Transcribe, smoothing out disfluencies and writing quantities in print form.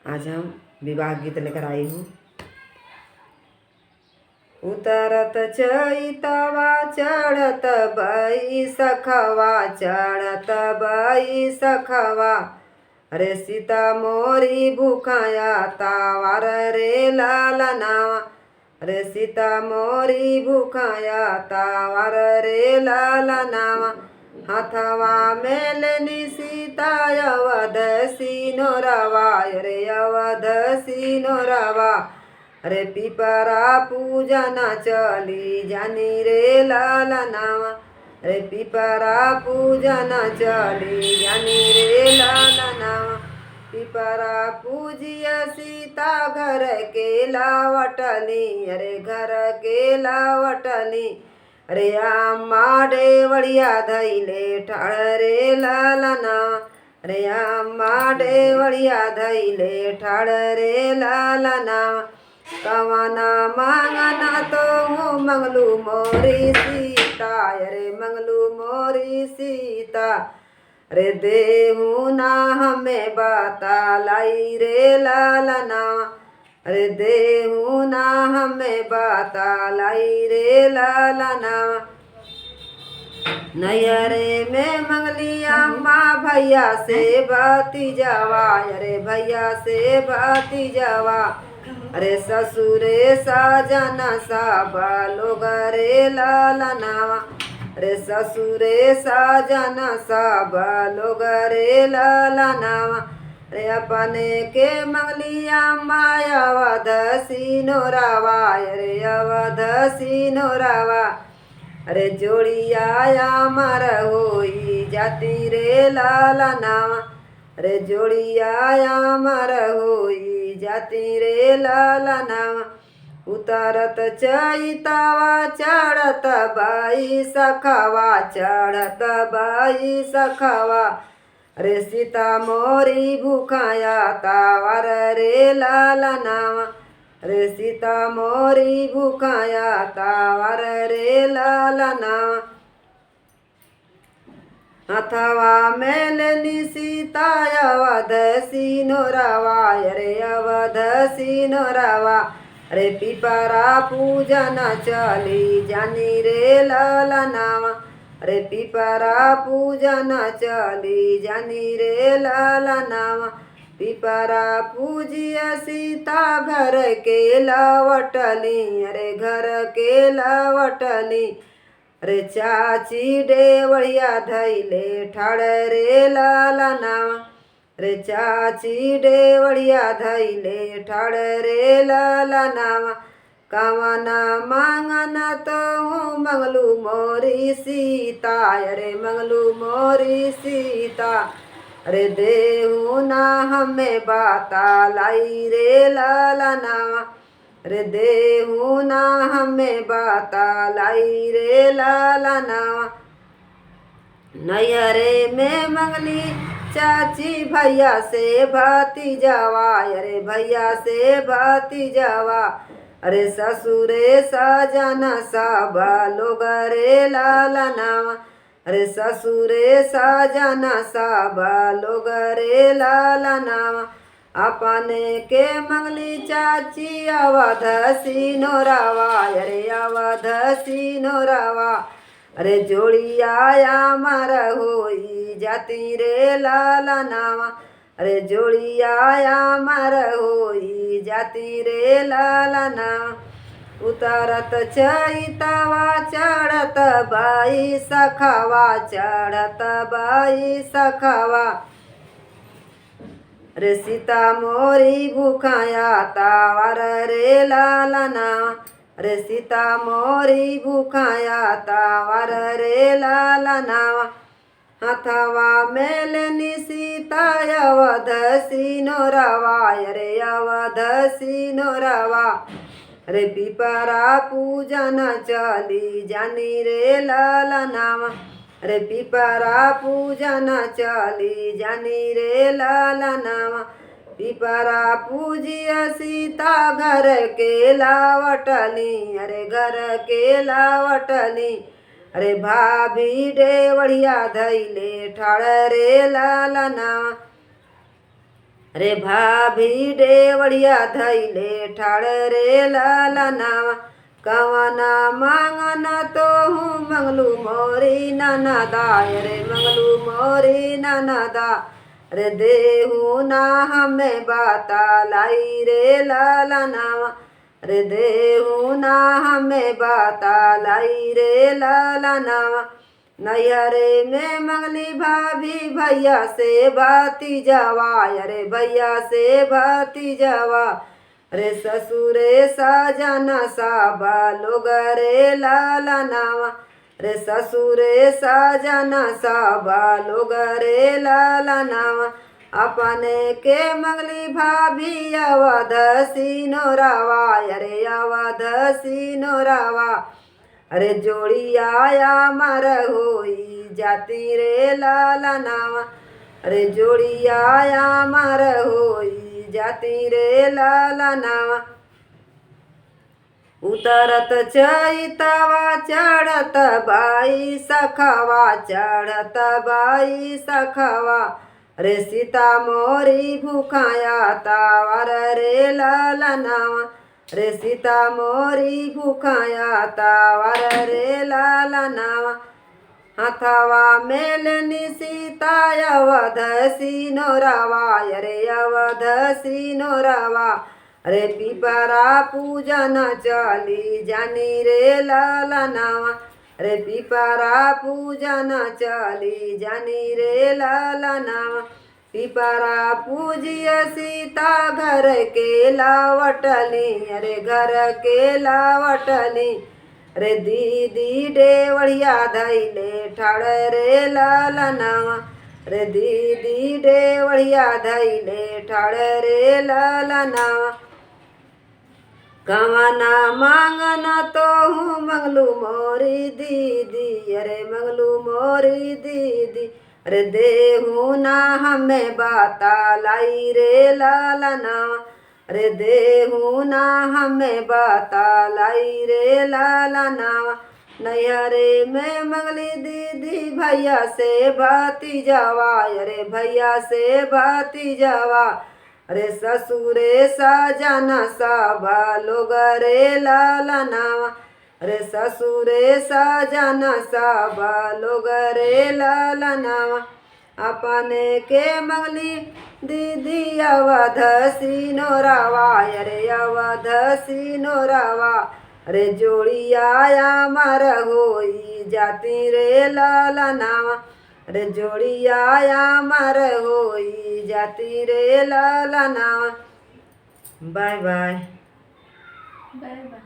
आज हम विवाह गीत लेकर आई हूँ। उतरत चैतवा चढ़त बैसखवा, चढ़त बैसखवा। अरे सीता मोरी भूखाया तावर रे लालनावा। अरे सीता मोरी भूखाया तावर रे लालनावा। हाथवा में लेनी सीता अवध सिनोरवा, रे अवध सिनोरवा। अरे पिपरा पूजन चली जानी रे लालनावा। अरे पिपरा पूजन चली जानी रे लालनावा। पिपरा पूजिय सीता घर के लावटली, अरे घर के लावटली। अरे अम्मा डेवड़िया धैले ठाड़ रे लालनावा। अरे अम्मा डेवड़िया धैले ठाड़ रे लालनावा। कवना मांगना तो मंगलू मोरी सीता, अरे मंगलू मोरी सीता। अरे देहू ना हमें बाता लाई रे लालनावा। अरे देहू ना हमें बाता लाई रे लालनावा। नैहरे में मंगली अम्मा भैया से बाती जावा, अरे भैया से बाती जावा। अरे ससुरे साजन सब लोग रे लालनावा। अरे ससुरे साजन सब लोग रे लालनावा। अरे अपने के मंगली अम्मा अवध सिनोरवा, अरे अवध सिनोरवा। अरे जोड़िया अमर होई जाती रे लालनावा। अरे जोड़िया अमर होई जाती रे लालनावा। उतरत चैतवा चढ़त बैसखवा, चढ़त बैसखवा। अरे सीता मोरी भूखाया तावर रे लालनावा। अरे सीता मोरी भूखाया तावर रे लालनावा। हथवा में लेनी सीता अवध सिनोरवा, अरे अवध सिनोरवा। अरे पिपरा पूजन चली जानी रे लालनावा। अरे पिपरा पूजन चली जानी रे लालनावा। पिपरा पूजिय सीता घर के लावटली, अरे घर के लावटली। अरे चाची डेवड़िया धैले ठाड़ रे लालनावा। अरे चाची डेवड़िया धैले ठाड़ रे लालनावा। कवना मांगना तो मंगलू मोरी सीता, अरे मंगलू मोरी सीता। अरे देहू ना हमें बाता लाई रे लालनावा। अरे देहू ना हमें बाता लाई रे लालनावा। नैहरे में मंगली चाची भैया से भाती जावा, अरे भैया से भाती जावा। अरे ससुरे साजन सब लोग रे लालनावा। अरे ससुरे साजन सब लोग रे लालनावा। अपने के मंगली चाची अवध सिनोरवा, अरे अवध सिनोरवा। अरे जोड़िया अमर होई जाती रे लालनावा। अरे जोड़िया अमर होई जाती रे लालनावा। उतरत चैतवा चढ़त बैसखवा, चढ़त बैसखवा। अरे सीता मोरी भूखाया तावर रे लालनावा। अरे सीता मोरी भूखाया तावर रे लालनावा। हथवा में लेनी सीता अवध सिनोरवा, अरे अवध सिनोरवा। अरे पिपरा पूजन चली जानी रे लालनावा। अरे पिपरा पूजन चली जानी रे लालनावा। पिपरा पूजिय सीता घर के लावटली, अरे घर के लावटली। अरे भाभी डेवड़िया धैले ठाड़ रे लालनावा। रे भाभी डेवड़िया धैले ठाड़ रे लालनावा कवना मांगना तो हूँ मंगलू मोरी ननदाय रे मंगलू मोरी ननदा रे देहू ना हमें बाता लाई रे लालनावा रे देहू ना हमें बाता लाई रे लालनावा नैहरे में मंगली भाभी भैया से भाती जावा अरे भैया से भाती जावा रे ससुरे साजना साबा लोग रे लाला नावा रे ससुरे साजना साबा लोग रे लाला नावा अपने के मंगली भाभी अवध सिनोरावा अरे अवध सिनोरावा अरे जोड़ी आया मर होई जाती रे लाला नावा अरे जोड़ी आया मर होई जाती रे लाला नावा उतरत चैतवा चढ़त बाई सखवा चढ़त बाई सखवा रे सीता मोरी भूखाया तावर रे लाला नावा रे सीता मोरी भूखाया तावर रे लाला नावा हथवा मेलनी सीता अवध सिनोरावा अरे अवध सिनोरावा रे पिपरा पूजन चली जानी रे लाला नावा रे पिपरा पूजन चली जानी रे लाला नावा पिपरा पूजिय सीता घर के लावटली अरे घर के लावटली रे दीदी डेवड़िया धैले ठाड़ रे लाला नावा रे दीदी डेवड़िया धैले ठाड़ रे लाला नावा कवना मांगना तो हूँ मंगलू मोरी दीदी अरे मंगलू मोरी दीदी अरे देहू ना हमें बाता लाई रे लाला नावा अरे देहू ना हमें बाता लाई रे लाला नावा नैहरे में मंगली दीदी भैया से बाती जावा अरे भैया से बाती जावा अरे ससुरे साजना साबा लोग रे लाला नावा अरे ससुरे साजना साबा लोग रे लाला नावा अपने के मंगली दीदी अवध सिनोरावा अरे अवध सिनोरावा अरे जोड़ी आया मर होई जाती रे लाला नावा अरे जोड़ी आया मर होई जाती रे लाला नावा बाय बाय बाय बाय।